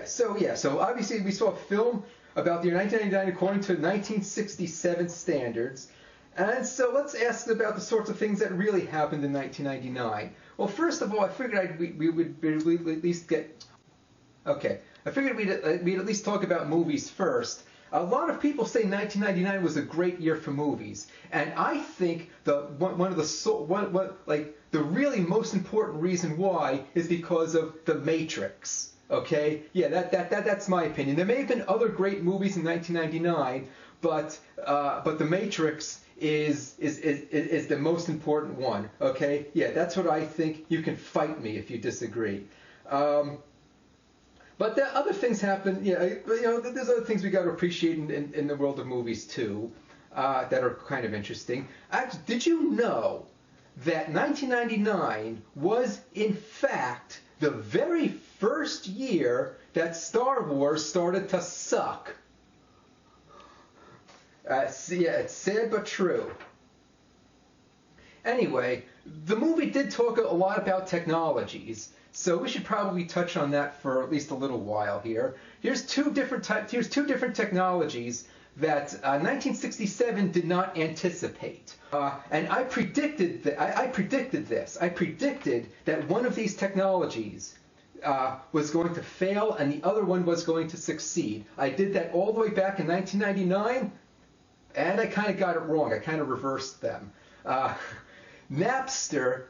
So obviously we saw a film about the year 1999 according to 1967 standards. And so let's ask about the sorts of things that really happened in 1999. Well, first of all, I figured we would at least get... Okay, I figured we'd at least talk about movies first. A lot of people say 1999 was a great year for movies, and I think the really most important reason why is because of The Matrix. Okay, yeah, that's my opinion. There may have been other great movies in 1999, but The Matrix is the most important one. Okay, yeah, that's what I think. You can fight me if you disagree. But there other things happen. There's other things we got to appreciate in the world of movies too, that are kind of interesting. Did you know that 1999 was in fact the very first year that Star Wars started to suck? It's sad but true. Anyway, the movie did talk a lot about technologies, so we should probably touch on that for at least a little while here. Here's two different technologies that 1967 did not anticipate, and I predicted this. I predicted that one of these technologies was going to fail and the other one was going to succeed. I did that all the way back in 1999, and I kind of got it wrong. I kind of reversed them. Napster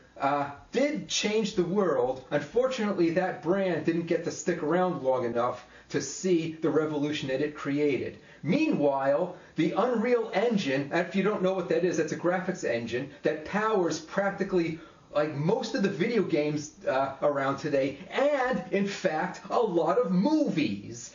did change the world. Unfortunately, that brand didn't get to stick around long enough to see the revolution that it created. Meanwhile, the Unreal Engine, and if you don't know what that is, that's a graphics engine that powers practically like most of the video games around today, and in fact, a lot of movies.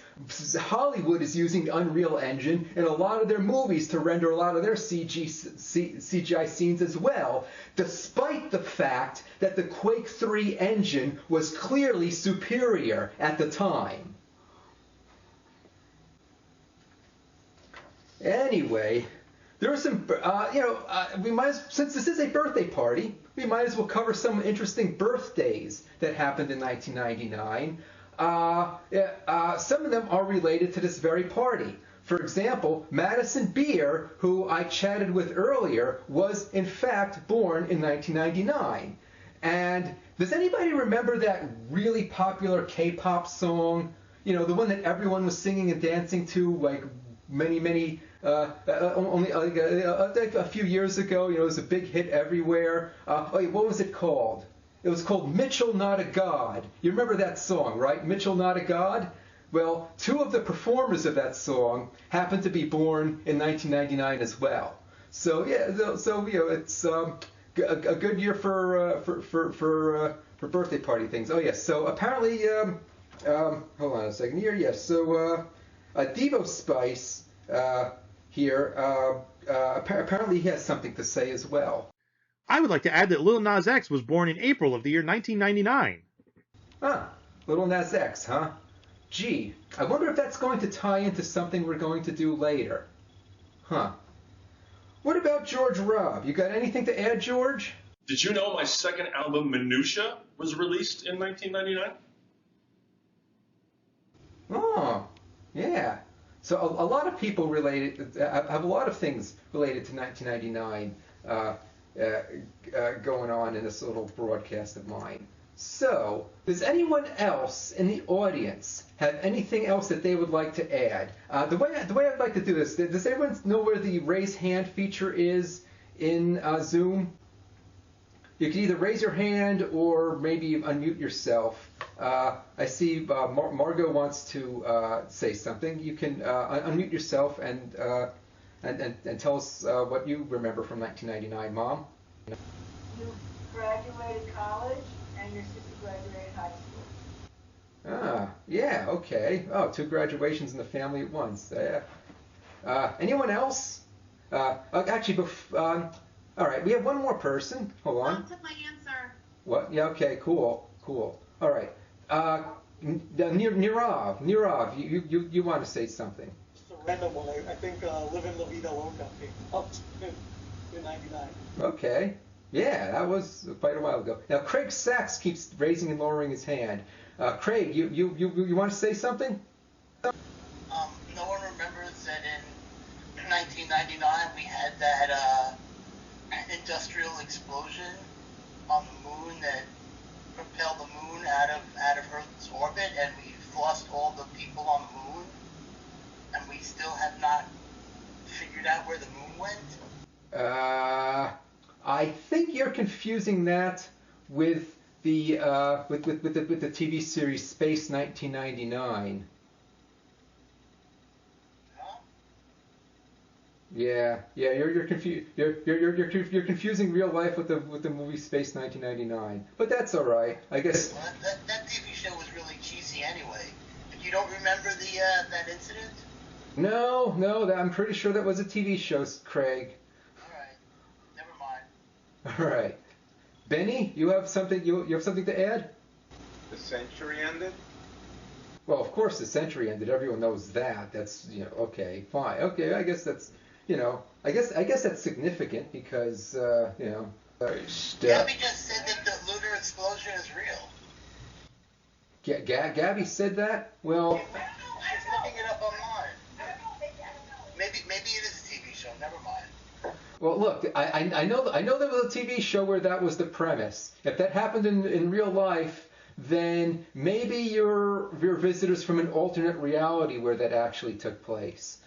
Hollywood is using the Unreal Engine in a lot of their movies to render a lot of their CGI scenes as well, despite the fact that the Quake 3 engine was clearly superior at the time. Anyway, there are some, we might, since this is a birthday party, we might as well cover some interesting birthdays that happened in 1999. Some of them are related to this very party. For example, Madison Beer, who I chatted with earlier, was in fact born in 1999. And does anybody remember that really popular K-pop song? You know, the one that everyone was singing and dancing to like only like a few years ago. You know, it was a big hit everywhere. What was it called? It was called Mitchell Not a God. You remember that song, right? Mitchell Not a God? Well, two of the performers of that song happened to be born in 1999 as well. So yeah, so you know, it's a good year for birthday party things. Oh yes, so apparently, hold on a second here. Yes, so Devo Spice here apparently he has something to say as well. I would like to add that Lil Nas X was born in April of the year 1999. Lil Nas X, huh? Gee, I wonder if that's going to tie into something we're going to do later. Huh. What about George Robb? You got anything to add, George? Did you know my second album, Minutia, was released in 1999? Oh, yeah. So a lot of people have a lot of things related to 1999 going on in this little broadcast of mine. So, does anyone else in the audience have anything else that they would like to add? The way I'd like to do this, does everyone know where the raise hand feature is in Zoom? You can either raise your hand or maybe unmute yourself. I see Margot wants to say something. You can unmute yourself and tell us what you remember from 1999, Mom. You graduated college and your sister graduated high school. Yeah, okay. Oh, two graduations in the family at once. Anyone else? Actually, all right, we have one more person. Hold on. I took my answer. What? Yeah, okay, cool. All right. Nirav, you want to say something? Just a random one. I think Living La Vida Loca came out in 99. Okay. Yeah, that was quite a while ago. Now, Craig Sachs keeps raising and lowering his hand. Craig, you want to say something? No one remembers that in 1999 we had that industrial explosion on the moon that propelled the moon out of Earth's orbit, and we've lost all the people on the moon, and we still have not figured out where the moon went. I think you're confusing that with the with the TV series Space 1999. Yeah, you're confusing real life with the movie Space 1999. But that's all right, I guess. Well, that TV show was really cheesy anyway. But you don't remember that incident? No, I'm pretty sure that was a TV show, Craig. All right, never mind. All right, Benny, you have something to add? The century ended? Well, of course the century ended. Everyone knows that. That's okay, fine. Okay, I guess that's. I guess that's significant because, Gabby just said that the lunar explosion is real. Gabby said that? Well... She's looking it up online. Maybe it is a TV show. Never mind. Well, look, I know there was a TV show where that was the premise. If that happened in real life, then maybe you're visitors from an alternate reality where that actually took place.